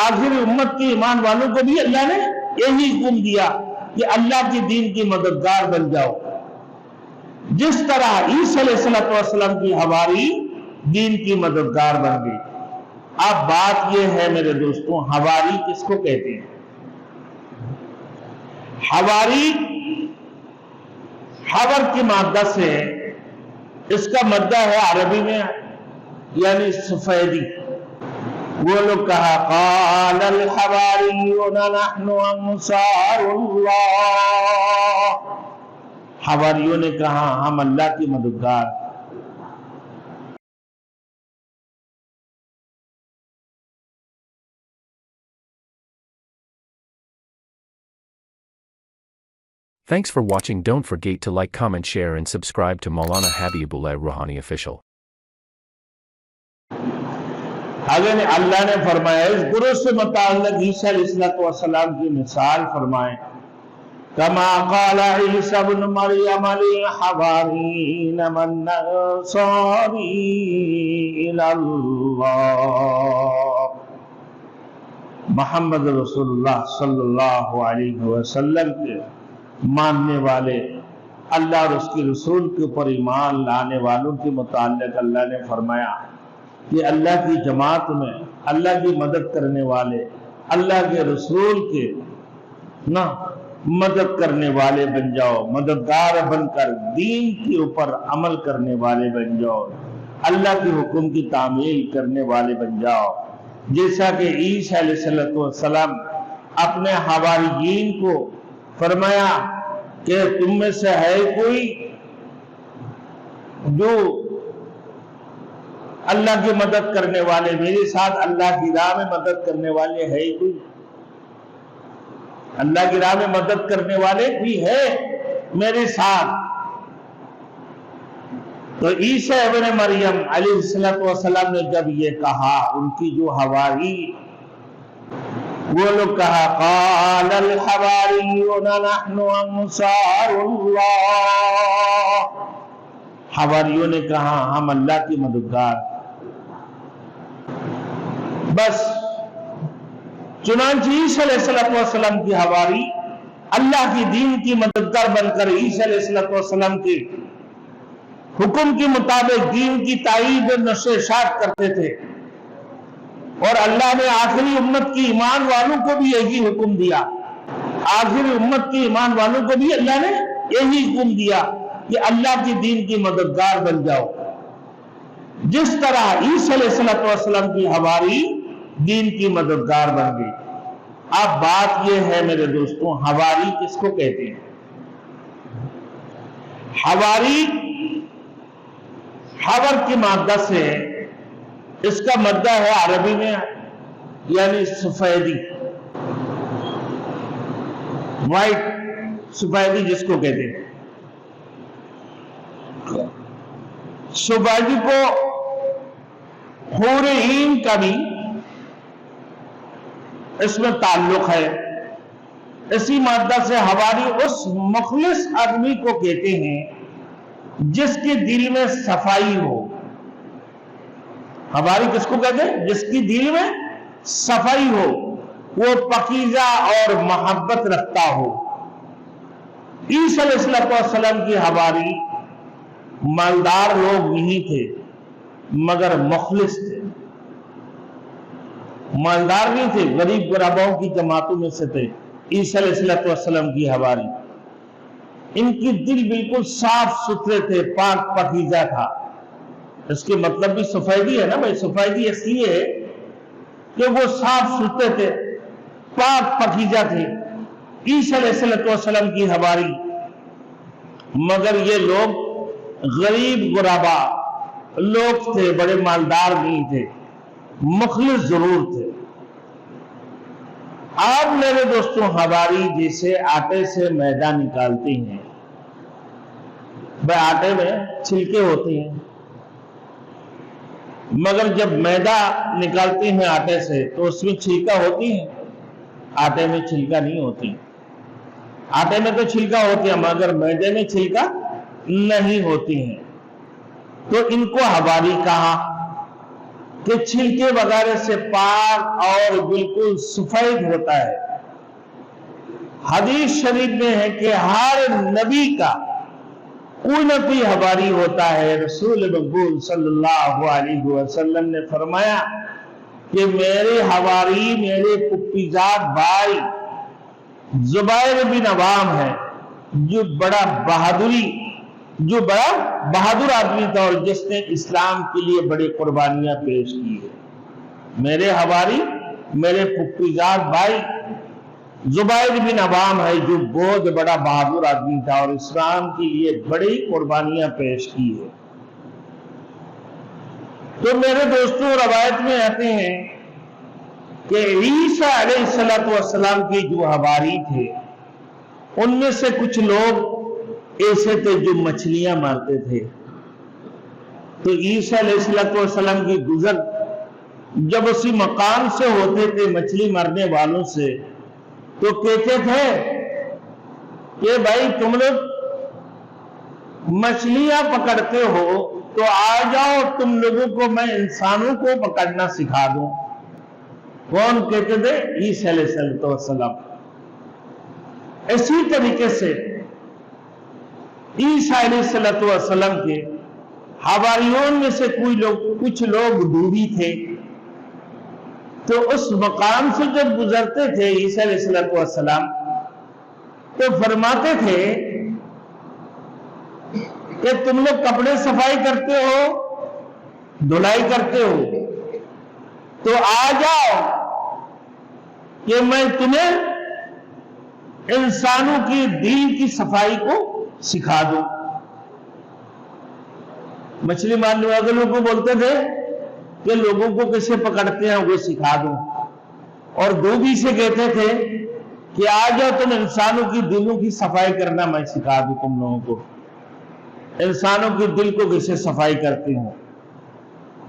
آخری امت کے ایمان والوں کو بھی اللہ نے یہی حکم دیا کہ اللہ کے دین کی مددگار بن جاؤ، جس طرح عیسی علیہ السلام کی حواری دین کی مددگار بن گئی۔ اب بات یہ ہے میرے دوستوں، حواری کس کو کہتے ہیں؟ حواری حور کی مادہ سے، اس کا مادہ ہے عربی میں یعنی سفیدی۔ وہ لوگ کہا قال الحواریون نحن انصار اللہ، حواریوں نے کہا ہم اللہ کی مددگار۔ Thanks for watching. Don't forget to like, comment, share and subscribe to Maulana Habibullah Rohani official. اگر اللہ نے فرمایا اس گروہ سے متعلق عیسیٰ علیہ السلام کی مثال فرمائیں، کما قال عیسی ابن مریم للحوارین من انصاری الی اللہ، محمد رسول اللہ صلی اللہ علیہ وسلم کے ماننے والے اللہ اور اس کے رسول کے اوپر ایمان لانے والوں کے متعلق اللہ نے فرمایا کہ اللہ کی جماعت میں اللہ کی مدد کرنے والے، اللہ کے رسول کے مدد کرنے والے بن جاؤ، مددگار بن کر دین کے اوپر عمل کرنے والے بن جاؤ، اللہ کے حکم کی تعمیل کرنے والے بن جاؤ۔ جیسا کہ عیسی علیہ السلام اپنے حواریین کو فرمایا کہ تم میں سے ہے کوئی جو اللہ کی مدد کرنے والے، میرے ساتھ اللہ کی راہ میں مدد کرنے والے ہے کوئی؟ اللہ کی راہ میں مدد کرنے والے بھی ہے میرے ساتھ؟ تو عیسی ابن مریم علیہ السلام نے جب یہ کہا، ان کی جو حواری، وہ لوگ کہا قال الحواریون نحن انصار اللہ، حواریوں نے کہا ہم اللہ کی مددگار۔ بس چنانچہ عیسی علیہ السلام کی حواری اللہ کی دین کی مددگار بن کر عیسی علیہ السلام کے حکم کے مطابق دین کی تائید و نشر اشاعت کرتے تھے، اور اللہ نے آخری امت کی ایمان والوں کو بھی یہی حکم دیا، آخری امت کی ایمان والوں کو بھی اللہ نے یہی حکم دیا کہ اللہ کی دین کی مددگار بن جاؤ، جس طرح عیسی علیہ السلام کی حواری دین کی مددگار بن گئی۔ اب بات یہ ہے میرے دوستوں، حواری کس کو کہتے ہیں؟ حواری حور کی مادہ سے، اس کا مادہ ہے عربی میں یعنی سفیدی، وائٹ، سفیدی جس کو کہتے ہیں۔ سفیدی کو حور عین کا بھی اس میں تعلق ہے۔ اسی مادہ سے حواری اس مخلص آدمی کو کہتے ہیں جس کے دل میں صفائی ہو۔ حواری کس کو کہتے ہیں؟ جس کی دل میں صفائی ہو، وہ پاکیزہ اور محبت رکھتا ہو۔ عیسی علیہ السلام کی حواری مالدار لوگ نہیں تھے مگر مخلص تھے، مالدار نہیں تھے، غریب غرباؤں کی جماعتوں میں سے تھے عیسی علیہ السلام کی حواری۔ ان کی دل بالکل صاف ستھرے تھے، پاک پاکیزہ تھا۔ اس کے مطلب بھی سفیدی ہے نا بھائی، سفیدی اس لیے ہے کہ وہ صاف ستھرے تھے، پاک پاکیزہ تھے عیسی علیہ السلام کی حواری، مگر یہ لوگ غریب غربا لوگ تھے، بڑے مالدار نہیں تھے، مخلص ضرور تھے۔ آپ میرے دوستوں حواری جیسے آٹے سے میدا نکالتے ہیں، بھائی آٹے میں چھلکے ہوتے ہیں، مگر جب میدا نکالتے ہیں آٹے سے تو اس میں چھلکا ہوتی ہے، آٹے میں چھلکا نہیں ہوتی۔ آٹے میں تو چھلکا ہوتی ہے مگر میدے میں چھلکا نہیں ہوتی ہیں۔ تو ان کو حواری کہا۔ کہ چھلکے وغیرہ سے پاک اور بالکل سفید ہوتا ہے۔ حدیث شریف میں ہے کہ ہر نبی کا کوئی نہ کوئی حواری ہوتا ہے۔ رسول مقبول صلی اللہ علیہ وسلم نے فرمایا کہ میرے حواری میرے پھپھیزاد بھائی زبیر بن عوام ہے، جو بڑا بہادر آدمی تھا اور جس نے اسلام کے لیے بڑی قربانیاں پیش کی ہے۔ میرے حواری میرے پھپھیزاد بھائی زبیر بن عوام ہے، جو بہت بڑا بہادر آدمی تھا اور اسلام کے لیے بڑی قربانیاں پیش کی ہے۔ تو میرے دوستوں، روایت میں آتے ہیں کہ عیسیٰ علیہ السلام کے جو حواری تھے ان میں سے کچھ لوگ ایسے تھے جو مچھلیاں مارتے تھے۔ تو عیسیٰ علیہ السلام کی گزر جب اسی مقام سے ہوتے تھے مچھلی مارنے والوں سے، تو کہتے تھے کہ بھائی تم لوگ مچھلیاں پکڑتے ہو تو آ جاؤ تم لوگوں کو میں انسانوں کو پکڑنا سکھا دوں۔ کون کہتے تھے؟ عیسیٰ علیہ السلام۔ اسی طریقے سے عیسیٰ علیہ السلام کے حواریون میں سے کچھ لوگ ڈوبی تھے، تو اس مقام سے جب گزرتے تھے عیسیٰ علیہ السلام تو فرماتے تھے کہ تم لوگ کپڑے صفائی کرتے ہو، دھلائی کرتے ہو، تو آ جاؤ کہ میں تمہیں انسانوں کی دل کی صفائی کو سکھا دوں۔ مچھلی مارنے والے لوگوں کو بولتے تھے کہ لوگوں کو کیسے پکڑتے ہیں وہ سکھا دوں، اور دھوبی سے کہتے تھے کہ آ جاؤ تم انسانوں کی دلوں کی صفائی کرنا میں سکھا دوں تم لوگوں کو، انسانوں کی دل کو کیسے صفائی کرتے ہوں۔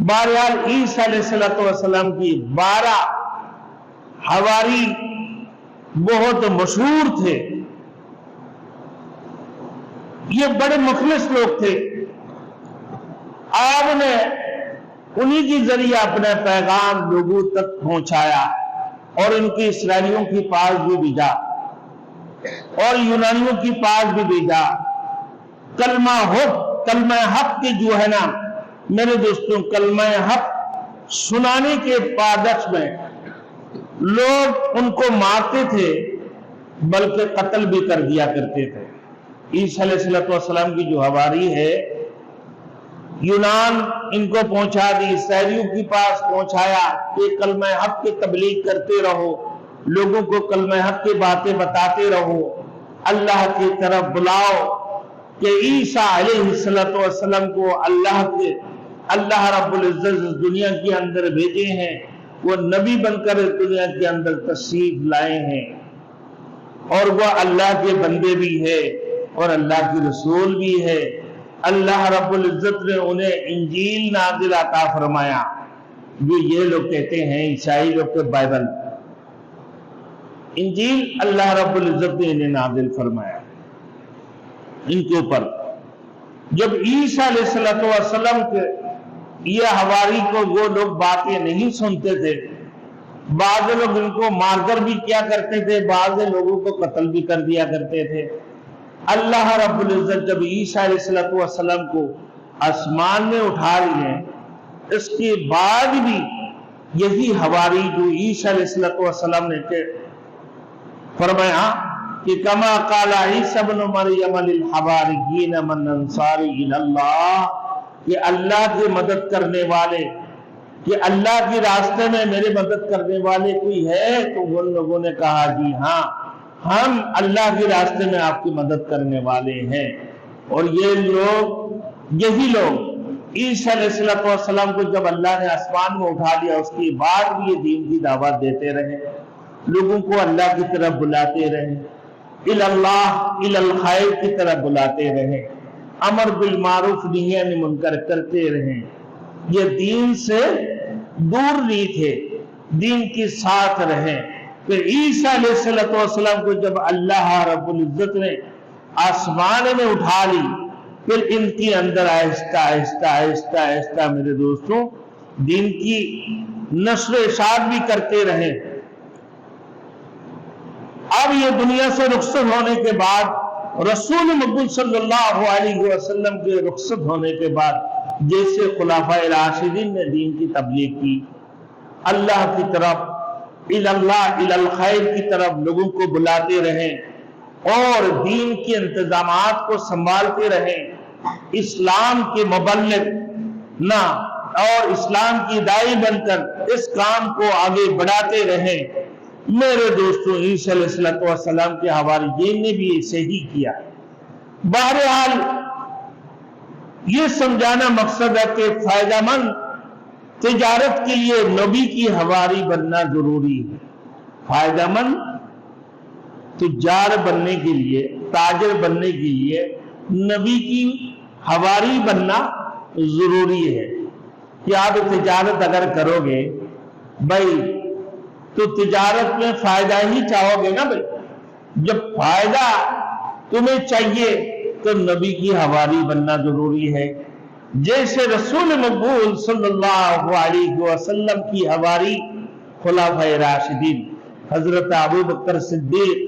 بہرحال عیسیٰ علیہ السلام کی 12 حواری بہت مشہور تھے، یہ بڑے مخلص لوگ تھے۔ آپ نے انہی کے ذریعے اپنا پیغام لوگوں تک پہنچایا اور ان کے اسرائیلیوں کے پاس بھی بھیجا اور یونانیوں کے پاس بھی بھیجا۔ کلمہ حق کے جو ہے نا میرے دوستوں، کلمہ حق سنانے کے پادش میں لوگ ان کو مارتے تھے بلکہ قتل بھی کر دیا کرتے تھے۔ عیسیٰ علیہ السلام کی جو حواری ہے یونان ان کو پہنچا دی، اسرائیلیوں کے پاس پہنچایا کہ کلمہ حق کی تبلیغ کرتے رہو، لوگوں کو کلمہ حق کی باتیں بتاتے رہو، اللہ کی طرف بلاؤ کہ عیسیٰ علیہ السلام کو اللہ رب العزت دنیا کے اندر بھیجے ہیں، وہ نبی بن کر دنیا کے اندر تشریف لائے ہیں، اور وہ اللہ کے بندے بھی ہے اور اللہ کے رسول بھی ہے۔ اللہ رب العزت نے انہیں انجیل نازل عطا فرمایا، جو یہ لوگ کہتے ہیں عیسائی لوگ کے بائبل، انجیل اللہ رب العزت نے انہیں نازل فرمایا ان کے اوپر۔ جب عیسیٰ علیہ السلام کے یہ حواری کو وہ لوگ باتیں نہیں سنتے تھے، بعض لوگ ان کو مار کر بھی کیا کرتے تھے، بعض لوگوں کو قتل بھی کر دیا کرتے تھے۔ اللہ رب العزت جب عیسیٰ علیہ السلام کو آسمان میں اٹھا لیے، اس کے بعد بھی یہی حواری جو عیسیٰ علیہ السلام نے فرمایا کہ کما قال عیسیٰ ابن مریم للحواریین من انصاری الی اللہ، کہ اللہ کی مدد کرنے والے، کہ اللہ کے راستے میں میرے مدد کرنے والے کوئی ہے؟ تو ان لوگوں نے کہا جی ہاں، ہم اللہ کے راستے میں آپ کی مدد کرنے والے ہیں۔ اور یہی لوگ عیسیٰ علیہ السلام کو جب اللہ نے آسمان میں اٹھا لیا، اس کے بعد بھی یہ دین کی دعوت دیتے رہے، لوگوں کو اللہ کی طرف بلاتے رہے، الی اللہ الی الخیر کی طرف بلاتے رہے، امر بالمعروف نہی عن المنکر کرتے رہے۔ یہ دین سے دور نہیں تھے، دین کے ساتھ رہے۔ پھر عیسیٰ علیہ السلام کو جب اللہ رب العزت نے آسمان میں اٹھا لی، پھر ان کے اندر آہستہ آہستہ آہستہ آہستہ میرے دوستوں دین کی نشر و اشاعت بھی کرتے رہے۔ اب یہ دنیا سے رخصت ہونے کے بعد رسول مقبول صلی اللہ علیہ وسلم کے رخصت ہونے کے بعد جیسے خلفائے راشدین نے دین کی تبلیغ کی، اللہ کی طرف الی الخیر کی طرف لوگوں کو بلاتے رہیں اور دین کے انتظامات کو سنبھالتے رہیں، اسلام کے مبلغ نہ اور اسلام کی داعی بن کر اس کام کو آگے بڑھاتے رہیں۔ میرے دوستوں، عیسیٰ علیہ السلام کے حواریین نے بھی اسے ہی کیا۔ بہرحال یہ سمجھانا مقصد ہے کہ فائدہ مند تجارت کے لیے نبی کی حواری بننا ضروری ہے۔ فائدہ مند تجار بننے کے لیے، تاجر بننے کے لیے نبی کی حواری بننا ضروری ہے کہ آپ تجارت اگر کرو گے بھائی تو تجارت میں فائدہ ہی چاہو گے نا بھائی۔ جب فائدہ تمہیں چاہیے تو نبی کی حواری بننا ضروری ہے۔ جیسے رسول مقبول صلی اللہ علیہ وسلم کی حواری خلفائے راشدین حضرت ابو بکر صدیق،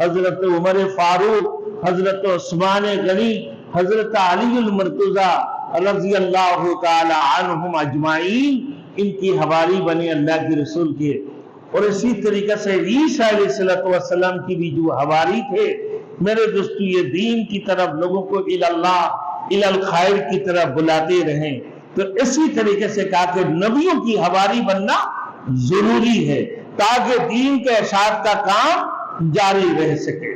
حضرت عمر فاروق، حضرت عثمان غنی، حضرت علی المرتضی رضی اللہ تعالی عنہم اجمعین، ان کی حواری بنے اللہ کے رسول کے۔ اور اسی طریقے سے عیسیٰ علیہ السلام کی بھی جو حواری تھے، میرے دوستو یہ دین کی طرف لوگوں کو الی الخیر کی طرف بلاتے رہیں۔ تو اسی طریقے سے کہا کہ نبیوں کی حواری بننا ضروری ہے تاکہ دین کے اشاعت کا کام جاری رہ سکے۔